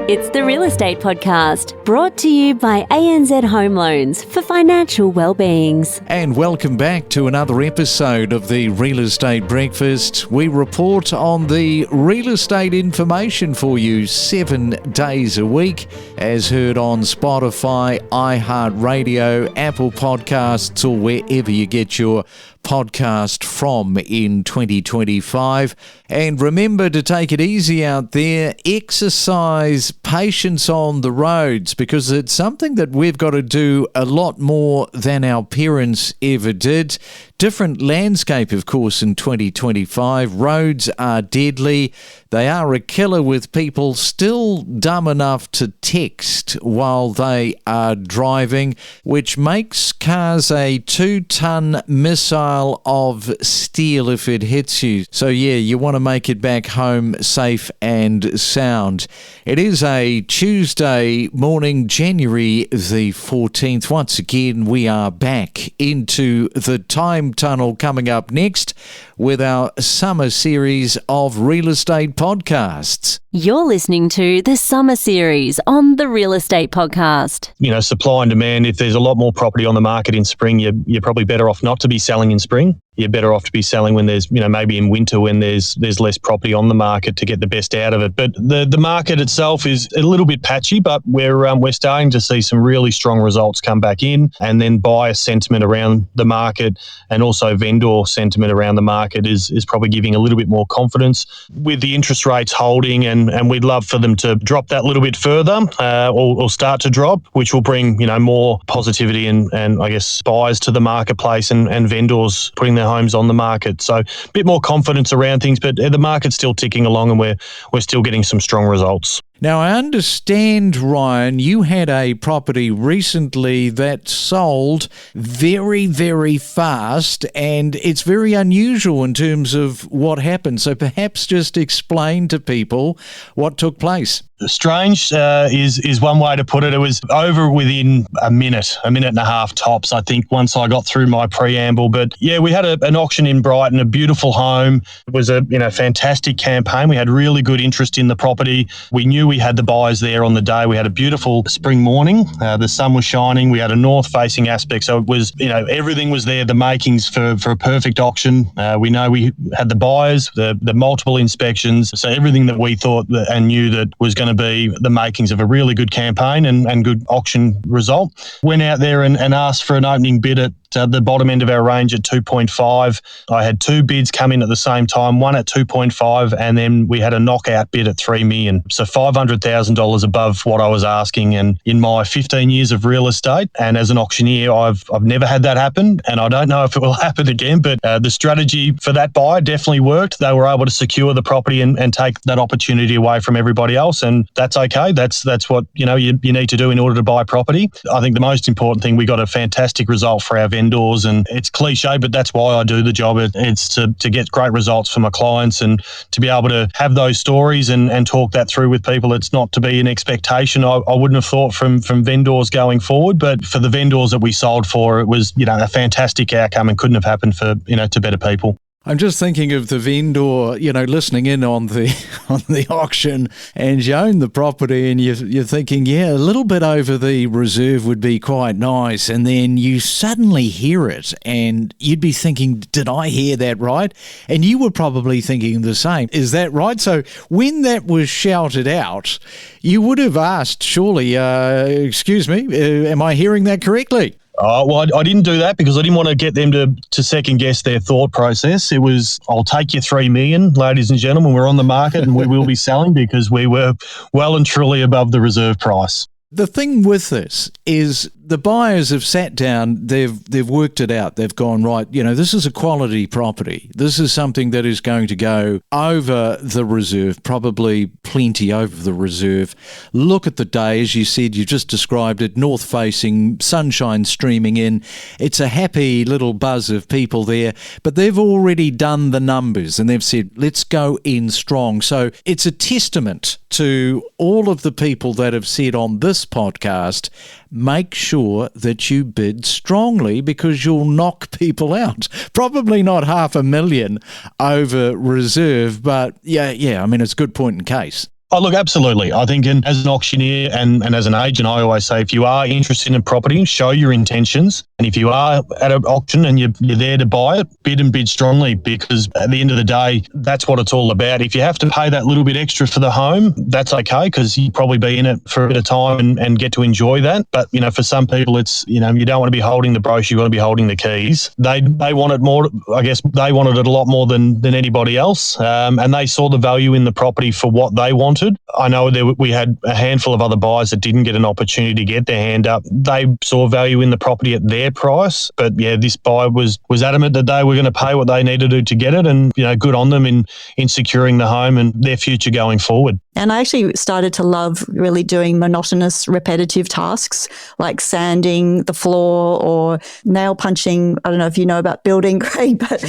It's the Real Estate Podcast, brought to you by ANZ Home Loans for financial well-beings. And welcome back to another episode of the Real Estate Breakfast. We report on the real estate information for you 7 days a week, as heard on Spotify, iHeartRadio, Apple Podcasts, or wherever you get your podcast from in 2025. And remember to take it easy out there. Exercise patience on the roads, because it's something that we've got to do a lot more than our parents ever did. Different landscape, of course, in 2025. Roads are deadly. They are a killer, with people still dumb enough to text while they are driving, which makes cars a 2-ton missile of steel if it hits you. So yeah, you want to make it back home safe and sound. It is a Tuesday morning, January the 14th. Once again, we are back into the time tunnel coming up next with our summer series of real estate podcasts. You're listening to the Summer Series on the Real Estate Podcast. You know, supply and demand, if there's a lot more property on the market in spring, you're probably better off not to be selling in spring. You're better off to be selling when there's, maybe in winter when there's less property on the market to get the best out of it. But the market itself is a little bit patchy, but we're starting to see some really strong results come back in, and then buyer sentiment around the market and also vendor sentiment around the market is probably giving a little bit more confidence with the interest rates holding, and we'd love for them to drop that little bit further or start to drop, which will bring, more positivity and I guess buyers to the marketplace and vendors putting their homes on the market. So a bit more confidence around things, but the market's still ticking along and we're still getting some strong results. Now, I understand, Ryan, you had a property recently that sold very, very fast, and it's very unusual in terms of what happened. So perhaps just explain to people what took place. Strange is one way to put it. It was over within a minute and a half tops, I think, once I got through my preamble. But yeah, we had an auction in Brighton, a beautiful home. It was a fantastic campaign. We had really good interest in the property. We knew we had the buyers there on the day. We had a beautiful spring morning. The sun was shining. We had a north-facing aspect, so it was, everything was there. The makings for a perfect auction. We know we had the buyers, the multiple inspections, so everything that we thought and knew that was going to be the makings of a really good campaign and good auction result. Went out there and asked for an opening bid at the bottom end of our range at 2.5. I had 2 bids come in at the same time, one at 2.5, and then we had a knockout bid at 3 million. So $500,000 above what I was asking. And in my 15 years of real estate and as an auctioneer, I've never had that happen, and I don't know if it will happen again, but the strategy for that buyer definitely worked. They were able to secure the property and take that opportunity away from everybody else, and that's okay. That's what you need to do in order to buy property. I think the most important thing, we got a fantastic result for our vendors, and it's cliche, but that's why I do the job. It's to get great results for my clients and to be able to have those stories and talk that through with people. It's not to be an expectation I wouldn't have thought from vendors going forward, but for the vendors that we sold for, it was a fantastic outcome and couldn't have happened for to better people. I'm just thinking of the vendor, listening in on the auction, and you own the property and you're thinking, yeah, a little bit over the reserve would be quite nice. And then you suddenly hear it and you'd be thinking, did I hear that right? And you were probably thinking the same. Is that right? So when that was shouted out, you would have asked, surely, excuse me, am I hearing that correctly? Well, I didn't do that because I didn't want to get them to second guess their thought process. It was, I'll take you 3 million, ladies and gentlemen. We're on the market and we will be selling because we were well and truly above the reserve price. The thing with this is the buyers have sat down, they've worked it out. They've gone, right, this is a quality property. This is something that is going to go over the reserve, probably plenty over the reserve. Look at the day, as you said, you just described it, north-facing, sunshine streaming in. It's a happy little buzz of people there, but they've already done the numbers and they've said, let's go in strong. So it's a testament to all of the people that have said on this podcast, make sure that you bid strongly because you'll knock people out. Probably not $500,000 over reserve, but yeah, I mean, it's a good point in case. Oh, look, absolutely. I think as an auctioneer and as an agent, I always say if you are interested in a property, show your intentions. And if you are at an auction and you're there to buy it, bid and bid strongly, because at the end of the day, that's what it's all about. If you have to pay that little bit extra for the home, that's okay, because you'll probably be in it for a bit of time and get to enjoy that. But, for some people, it's, you don't want to be holding the brochure, you want to be holding the keys. They want it more, I guess they wanted it a lot more than anybody else. And they saw the value in the property for what they wanted. I know we had a handful of other buyers that didn't get an opportunity to get their hand up. They saw value in the property at their price, but this buyer was adamant that they were going to pay what they needed to get it, and good on them in securing the home and their future going forward. And I actually started to love really doing monotonous, repetitive tasks like sanding the floor or nail punching. I don't know if you know about building, Craig, but,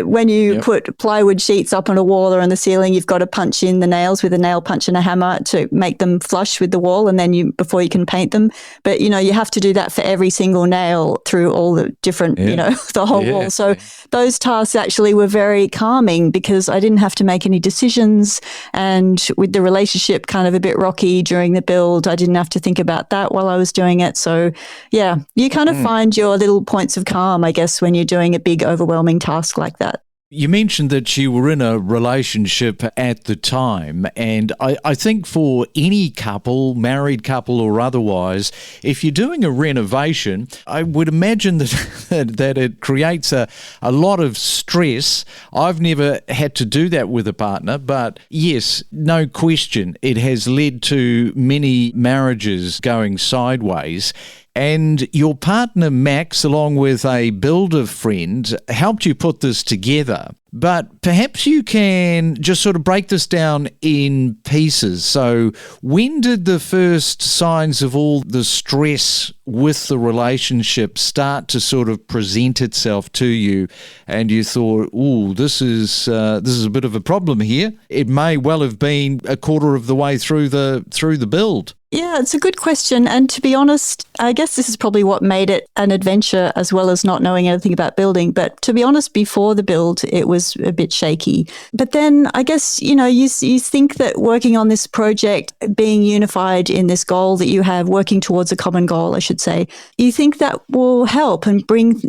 when you put plywood sheets up on a wall or on the ceiling, you've got to punch in the nails with a nail punch and a hammer to make them flush with the wall, and then before you can paint them. But, you have to do that for every single nail through all the different, the whole wall. So those tasks actually were very calming because I didn't have to make any decisions, and with the relationship kind of a bit rocky during the build, I didn't have to think about that while I was doing it. So you kind of find your little points of calm, I guess, when you're doing a big overwhelming task like that. You mentioned that you were in a relationship at the time, and I think for any couple, married couple or otherwise, if you're doing a renovation, I would imagine that it creates a lot of stress. I've never had to do that with a partner, but yes, no question, it has led to many marriages going sideways. And your partner, Max, along with a builder friend, helped you put this together. But perhaps you can just sort of break this down in pieces. So when did the first signs of all the stress with the relationship start to sort of present itself to you, and you thought, "Ooh, this is a bit of a problem here"? It may well have been a quarter of the way through the build. Yeah, it's a good question. And to be honest, I guess this is probably what made it an adventure as well as not knowing anything about building. But to be honest, before the build, it was a bit shaky. But then I guess, you think that working on this project, being unified in this goal that you have, working towards a common goal, I should say, you think that will help and bring,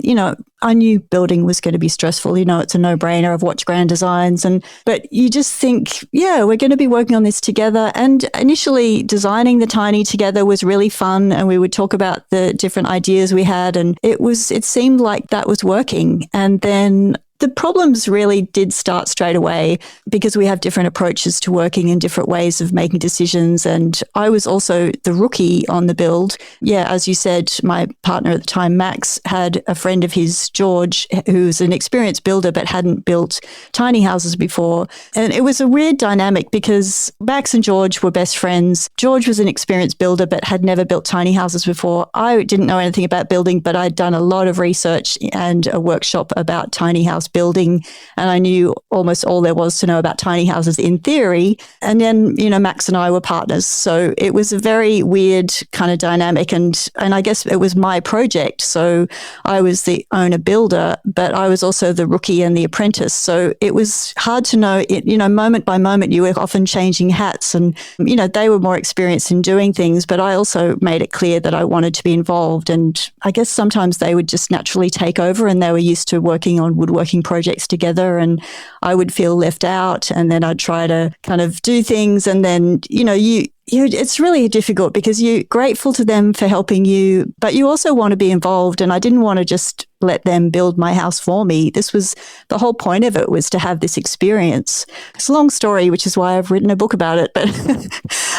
I knew building was going to be stressful. It's a no-brainer. I've watched Grand Designs, but you just think, we're going to be working on this together. And initially designing the tiny together was really fun, and we would talk about the different ideas we had, and it seemed like that was working. And then the problems really did start straight away because we have different approaches to working and different ways of making decisions. And I was also the rookie on the build. Yeah, as you said, my partner at the time, Max, had a friend of his, George, who's an experienced builder but hadn't built tiny houses before. And it was a weird dynamic because Max and George were best friends. George was an experienced builder but had never built tiny houses before. I didn't know anything about building, but I'd done a lot of research and a workshop about tiny house building, and I knew almost all there was to know about tiny houses in theory. And then, Max and I were partners. So it was a very weird kind of dynamic, and I guess it was my project. So I was the owner builder, but I was also the rookie and the apprentice. So it was hard to know, moment by moment, you were often changing hats, and, they were more experienced in doing things, but I also made it clear that I wanted to be involved. And I guess sometimes they would just naturally take over, and they were used to working on woodworking projects together, and I would feel left out, and then I'd try to kind of do things, and then it's really difficult because you're grateful to them for helping you, but you also want to be involved, and I didn't want to just let them build my house for me. This was the whole point of it, was to have this experience. It's a long story, which is why I've written a book about it, but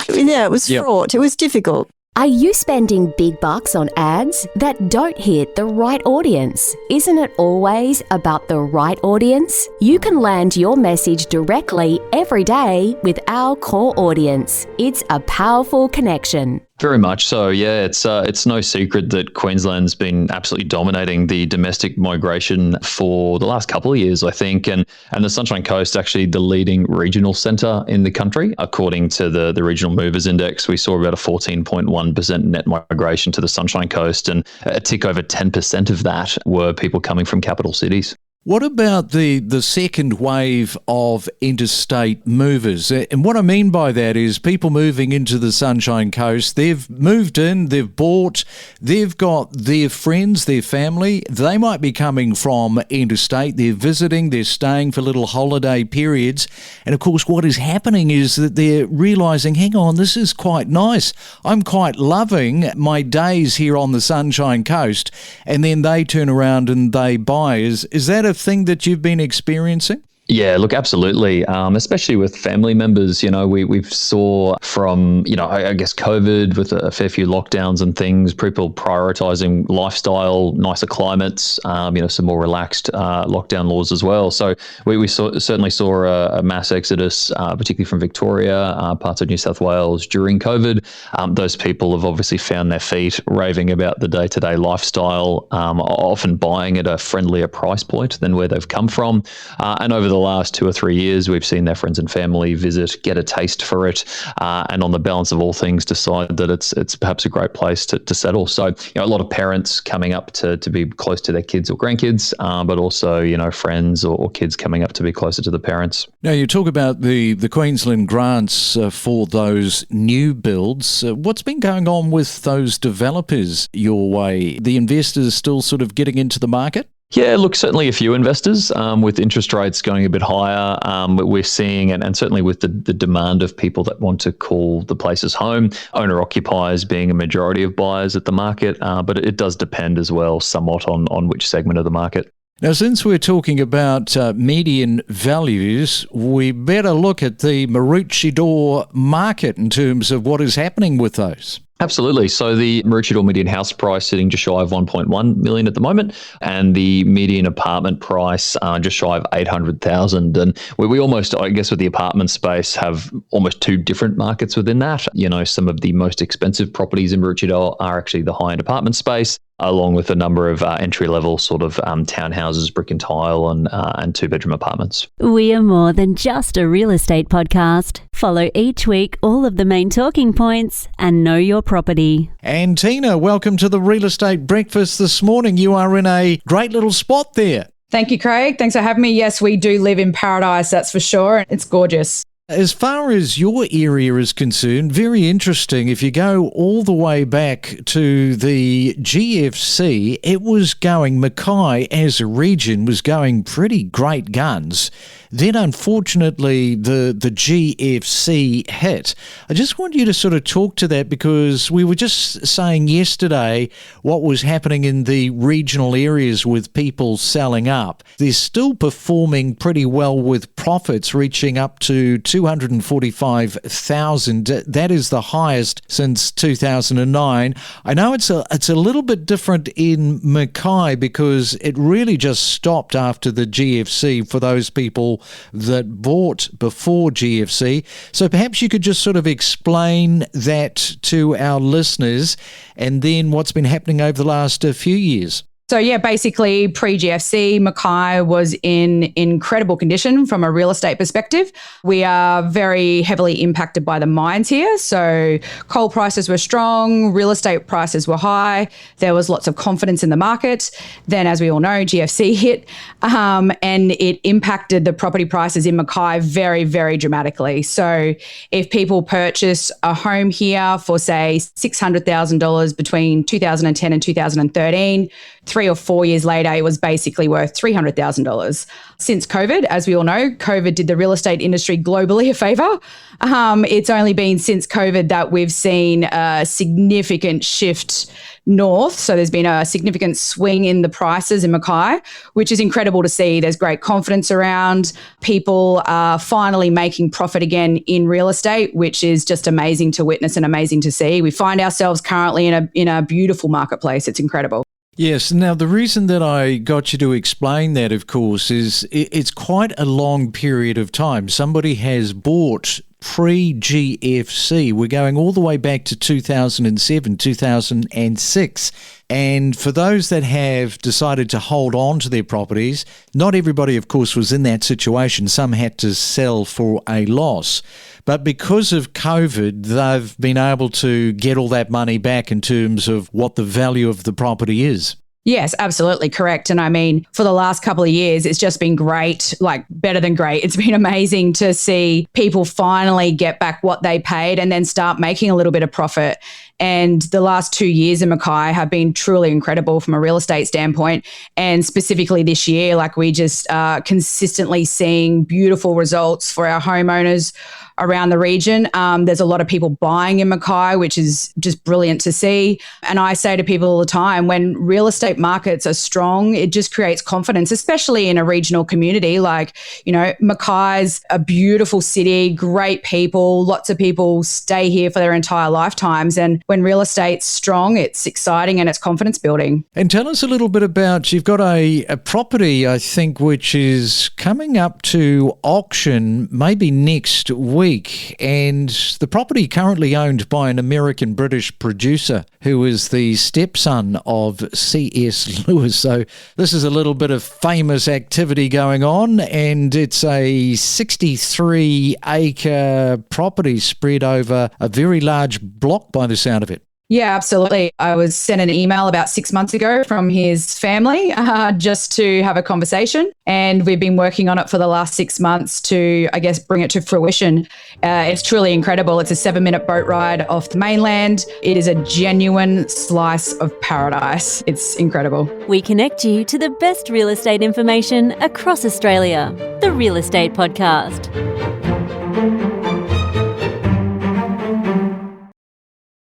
it was fraught. It was difficult. Are you spending big bucks on ads that don't hit the right audience? Isn't it always about the right audience? You can land your message directly every day with our core audience. It's a powerful connection. Very much so, yeah. It's no secret that Queensland's been absolutely dominating the domestic migration for the last couple of years, I think. And the Sunshine Coast, actually the leading regional centre in the country. According to the Regional Movers Index, we saw about a 14.1% net migration to the Sunshine Coast, and a tick over 10% of that were people coming from capital cities. What about the second wave of interstate movers? And what I mean by that is people moving into the Sunshine Coast. They've moved in, they've bought, they've got their friends, their family. They might be coming from interstate. They're visiting, they're staying for little holiday periods. And of course, what is happening is that they're realising, hang on, this is quite nice. I'm quite loving my days here on the Sunshine Coast. And then they turn around and they buy. Is that a thing that you've been experiencing? Yeah, look, absolutely. Especially with family members, we've saw from, I guess COVID with a fair few lockdowns and things, people prioritizing lifestyle, nicer climates, some more relaxed lockdown laws as well. So we certainly saw a mass exodus, particularly from Victoria, parts of New South Wales during COVID. Those people have obviously found their feet raving about the day-to-day lifestyle, often buying at a friendlier price point than where they've come from. And over the last 2 or 3 years, we've seen their friends and family visit, get a taste for it, and on the balance of all things, decide that it's perhaps a great place to settle. So, a lot of parents coming up to be close to their kids or grandkids, but also, friends or kids coming up to be closer to the parents. Now, you talk about the Queensland grants for those new builds. What's been going on with those developers your way? The investors still sort of getting into the market? Yeah, look, certainly a few investors with interest rates going a bit higher. We're seeing, and certainly with the demand of people that want to call the places home, owner-occupiers being a majority of buyers at the market, but it does depend as well somewhat on which segment of the market. Now, since we're talking about median values, we better look at the Maroochydore market in terms of what is happening with those. Absolutely. So the Maroochydore median house price sitting just shy of 1.1 million at the moment, and the median apartment price just shy of 800,000. And we almost, I guess, with the apartment space, have almost two different markets within that. Some of the most expensive properties in Maroochydore are actually the high-end apartment space, along with a number of entry-level sort of townhouses, brick and tile, and two-bedroom apartments. We are more than just a real estate podcast. Follow each week all of the main talking points and know your property. And Tina, welcome to the Real Estate Breakfast this morning. You are in a great little spot there. Thank you, Craig. Thanks for having me. Yes, we do live in paradise, that's for sure. It's gorgeous. As far as your area is concerned, very interesting. If you go all the way back to the GFC, it was going, Mackay as a region was going pretty great guns. Then, unfortunately, the GFC hit. I just want you to sort of talk to that, because we were just saying yesterday what was happening in the regional areas with people selling up. They're still performing pretty well with profits reaching up to 245,000. That is the highest since 2009. I know it's a little bit different in Mackay, because it really just stopped after the GFC for those people that bought before GFC. So perhaps you could just sort of explain that to our listeners, and then what's been happening over the last few years. So yeah, basically pre-GFC, Mackay was in incredible condition from a real estate perspective. We are very heavily impacted by the mines here. So coal prices were strong, real estate prices were high. There was lots of confidence in the market. Then, as we all know, GFC hit and it impacted the property prices in Mackay very, very dramatically. So if people purchase a home here for, say, $600,000 between 2010 and 2013, 3 or 4 years later, it was basically worth $300,000. Since COVID, as we all know, COVID did the real estate industry globally a favour. It's only been since COVID that we've seen a significant shift north. So there's been a significant swing in the prices in Mackay, which is incredible to see. There's great confidence around. People are finally making profit again in real estate, which is just amazing to witness and amazing to see. We find ourselves currently in a beautiful marketplace. It's incredible. Yes. Now, the reason that I got you to explain that, of course, is it's quite a long period of time. Somebody has bought pre-GFC. We're going all the way back to 2007, 2006. And for those that have decided to hold on to their properties, not everybody, of course, was in that situation. Some had to sell for a loss. But because of COVID, they've been able to get all that money back in terms of what the value of the property is. Yes, absolutely correct. And I mean, for the last couple of years, it's just been great, like better than great. It's been amazing to see people finally get back what they paid and then start making a little bit of profit. And the last 2 years in Mackay have been truly incredible from a real estate standpoint. And specifically this year, like we just are consistently seeing beautiful results for our homeowners around the region. There's a lot of people buying in Mackay, which is just brilliant to see. And I say to people all the time, when real estate markets are strong, it just creates confidence, especially in a regional community. Like, you know, Mackay's a beautiful city, great people, lots of people stay here for their entire lifetimes. And when real estate's strong, it's exciting and it's confidence building. And tell us a little bit about, you've got a property, I think, which is coming up to auction maybe next week. And the property currently owned by an American-British producer who is the stepson of C.S. Lewis. So this is a little bit of famous activity going on, and it's a 63-acre property spread over a very large block by the sound of it. Yeah, absolutely. I was sent an email about 6 months ago from his family just to have a conversation. And we've been working on it for the last 6 months to, I guess, bring it to fruition. It's truly incredible. It's a 7-minute boat ride off the mainland. It is a genuine slice of paradise. It's incredible. We connect you to the best real estate information across Australia. The Real Estate Podcast.